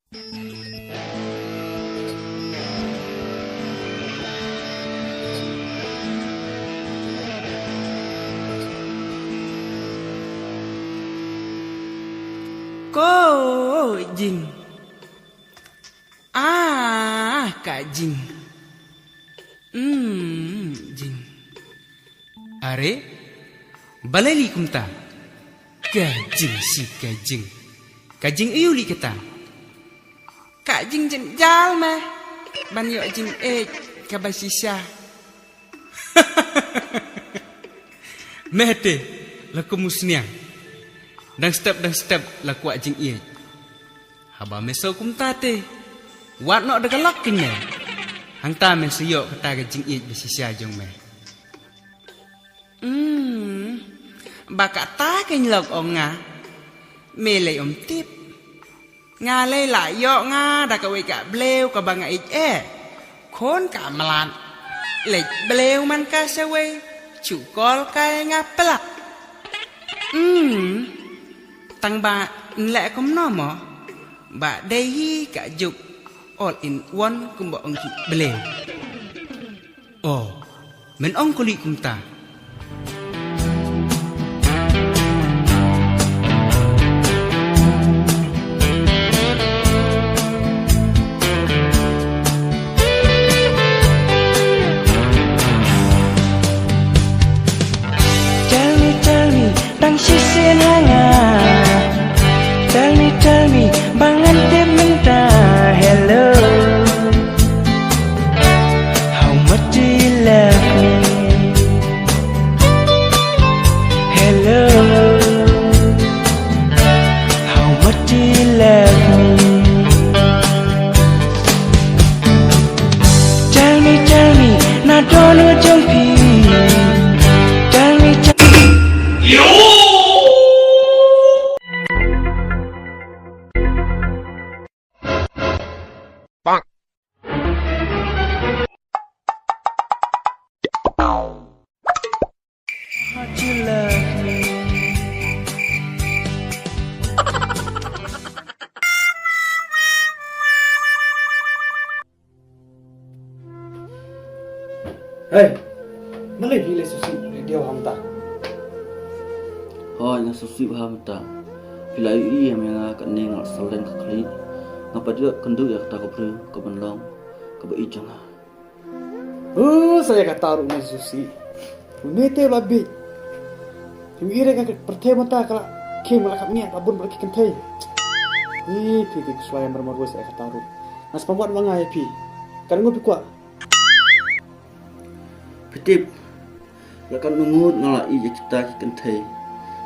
Cô Jing. Kak Jing. Jing. Are? Balali kumta. Kajing si kajing. Kajing iuli kata. Kak Jing jal meh. Ban yo jing kabasisya. Mehte laku musniang. Dan step laku jing ie. Haba meso kumta te. Wat nok degalak kene. Hang ta men siyok kata kajing ie basisya jong meh. Baka ta keng lok onga. Mele om tip. Nga lay la yo nga da ka we ka bleu ka banga Khon ka malan. Lek bleu man ka sewe. Cukol kay nga pelak. Tang ba nlek kom no mo. Ba dehi ka juk. All in one kumba ong ki bleu. Oh, men ong kulit kumta. Tell me, bang ante minta hello. How much do you love me? Hello. How much do you love me? Tell me, na don't jump in. Tell me. Yo! You love me. Hey, mana hile susi radio hamta? Hoi nga susi hamta. Pila i yang kat neng salen ka kali. Ngapa dia kendu ya kata ko ke benlong ke beijang. Saya kata rumah susi. Unete babi. Yung ire ka pertema ta kala kim la kap niat abun berki kentai. Pi kesuai bermorgo saya kata ru. Nas pembuat mangai pi. Kan ngopi kuat. Petip. Lakan mengut ngalai je kita kentai.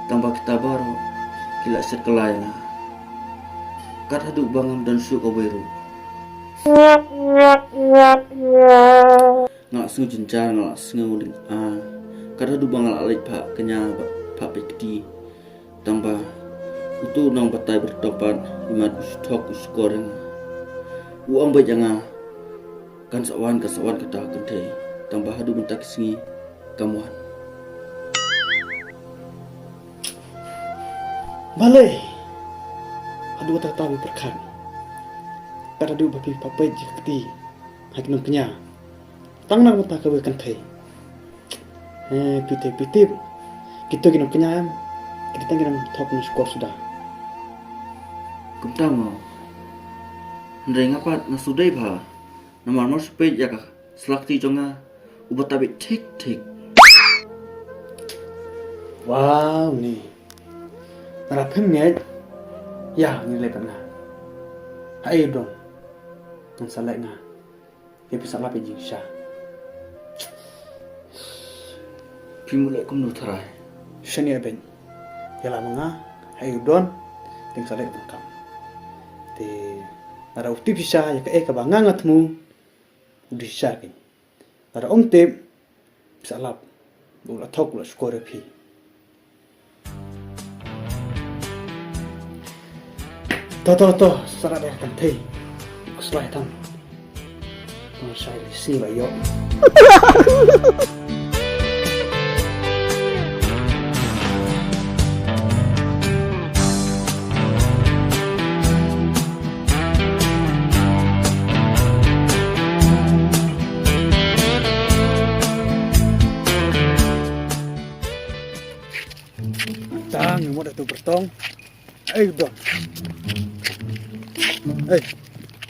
Tambah kita baru kila sekelai na. Kat haduk bangam dan syuk aweru. Ngak sungu jenjar ngak sungu uling Kat haduk bangal alik pak kenya pak pekti. Tambah itu nang batai bertopan imat ustok uskoreng. Uang baik jangan kan sawan kata kentai. Tambah haduk bentak singi kamuan. Malay. Aduh tahu berkan. Kat haduk babi papai jikti. Hak nang kenya. Tang nang mata kawe kentai. Pitip. Kita kena kenyam. Kita kena top ni skor sudah. Kumtang mo. Ndai ngapat nasudai ba. Namar mo spej ya ka. Slakti jonga ubat tabi tik. Wow ni. Narapim ni. Ya ni lepas na. Hai dong. Nang salai na. Dia bisa lapis jingsha. Pimulai kum nuterai. Shania ben. Yala mga hai don. Ting salai tangkam. Te nara uti bisa ya ka bangangat mu. Udi syakin. Nara tip bisa lap. Bula tok la skore pi. To sarat ya kan tei. Kuslai tam. Saya si lah yo. bertong. Don.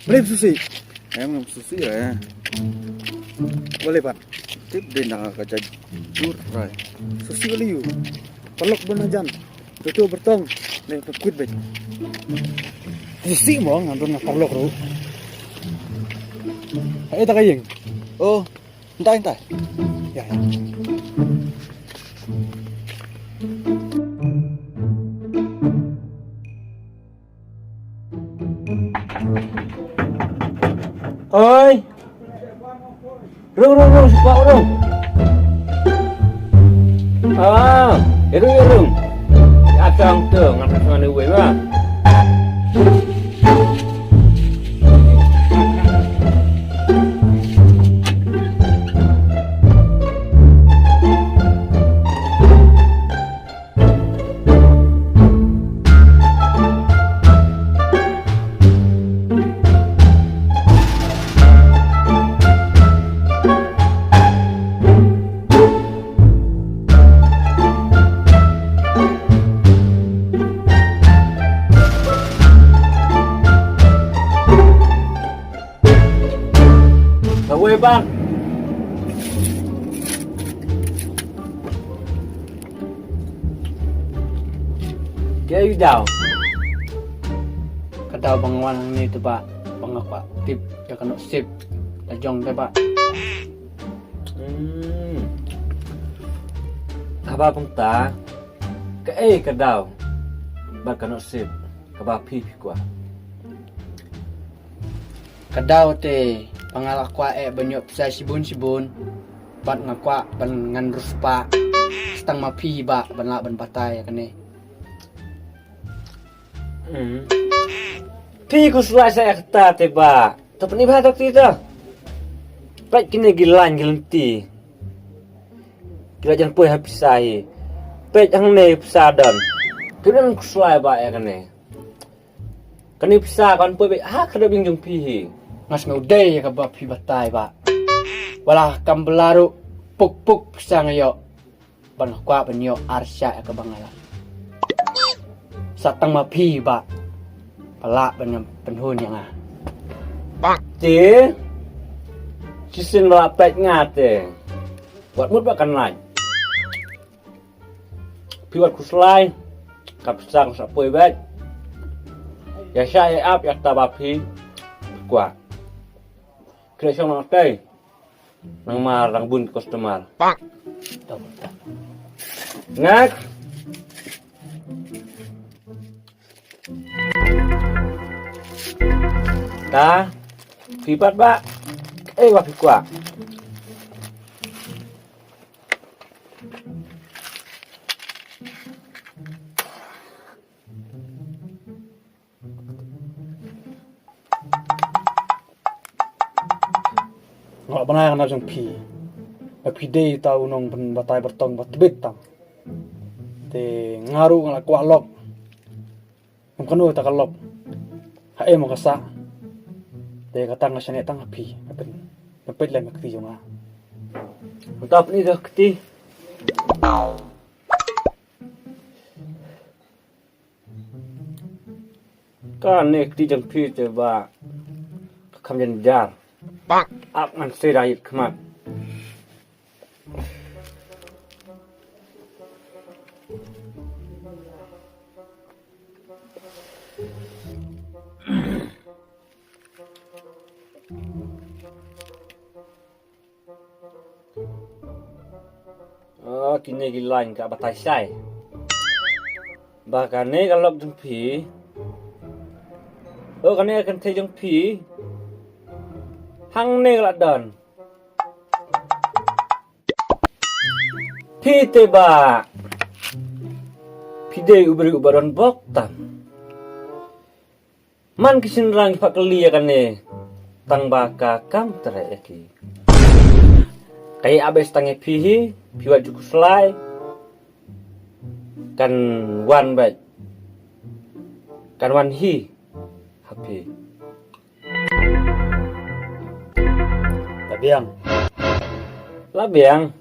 Beli susi. Em susi ya. Boleh Pak. Tip din nakakajad. Jur ray. Susi boleh you. Pelok benajan. Tutu bertong. Nih pekuit bet. Susi mo ngandun na pelok ro. Tak kayeng. Oh, entah. Ya. Ơi, rung, suka rung. Rung. Atang tu, ngapain sana uwe mah? Uwe bang. Kaya daw. Kadaw bangwan ni tu Pak. Bangak Pak. Tip ya kena sip. Tajong deh Pak. Kaba pengta. Kaya kadaw. Bak kena sip. Kaba pipi kuah. Kadaw te pangalakwa banyak sa sibun bat ngakwa ban ngan ruspa stang mapi ba ban la ban patay kane pi ko sulai sa ekta te ba to pani ba tok tito pat kini gilan gilenti kira jan poi hapisai pet ang ne pisadon kira sulai ba kane kani pisa kan poi ha kada bingjung pi ngas ngudai ka ba pi batay ba wala kambelaru puk sa ngayo ban kwa banyo arsya ka bangala satang mapi ba pala ban penhun yang bang ti sisin la pet ngate buat mut ba kan lain pi wat kuslai kapsang sa poi bet ya saya ap ya tabapi kwa kreasion nang tay nang marang bun customer pak ngak ta pipat ba wa pikwa ngak banay na jong pi day tau nong pen batay bertong batbit tam te ngaru ngala kwalok ng kanu ta kalok hae mo kasa te katang nga tang pi apen napit lang makti yung nga utap ni dakti kan nek ti jang pi te ba kam jan jar pak ap ngan sedayit kemat kini gilain ka batay say baka ne galok jeng pi kane kan te jeng pi hang ne galadon pi te ba pi de ubaron boktam man kisin rang pakli kane tang baka kam tere ki kai abes tangi pi piwat juku selai kan wan baik kan wan hi happy labiang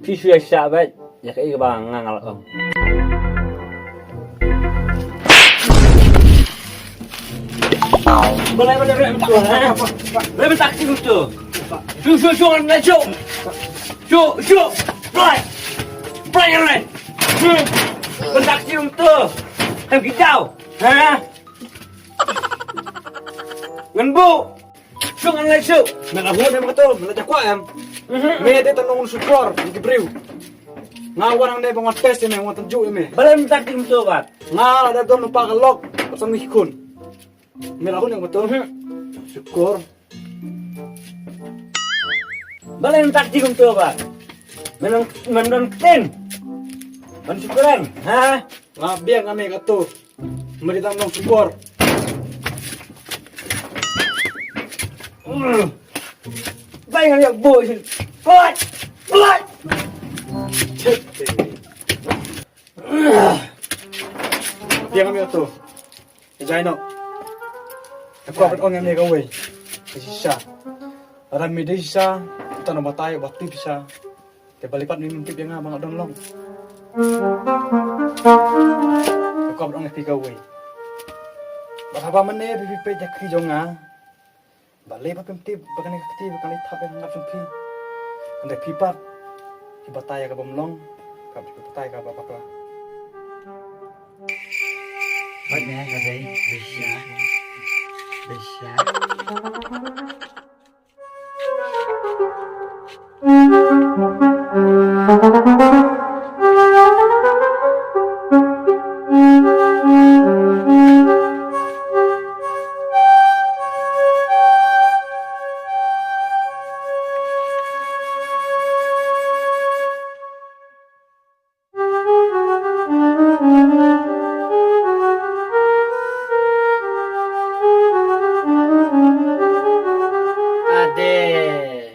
pi suya sya baik ya kai bang ngangal ong Boleh pada rem tu. Rem taksi tu. Syuk nak syuk. Syuk. Play yang lain. Taksi tu. Em kicau. Ha? Ngan bu. Syuk ang lain syuk. Menahun em betul, menajak em. Mede tanong sukor, di briu. Ngawan ang nebong tes em, ang tanju em. Boleh taksi tu bat. Nga ada don lupa kalok, pasang mikun. Menahun yang betul. Syukur. Boleh taksi tu bat. Menang ten. Mensyukuran. Ha? Nga biang kami kato. Mede tanong sukor. Bayang yang bu. Play. Biang kami kato. Jaino. Aku akan orang yang ni kau wei. Sisa. Aram mi sisa. Tanah batai batu bisa. Kebalipat ni mungkin yang abang adon long. Aku akan orang yang kau wei. Berapa menit pipi jak jonga. Balai apa pemti bukan yang keti bukan yang thap yang ngap sumpi. Anda pipat. Batai ka bomlong. Kap batai ka apa-apa. Baik ni kadai bisa.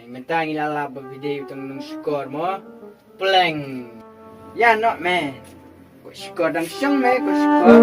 Mentang ilala video tang skor mo pleng ya no me skor dang syang me ko skor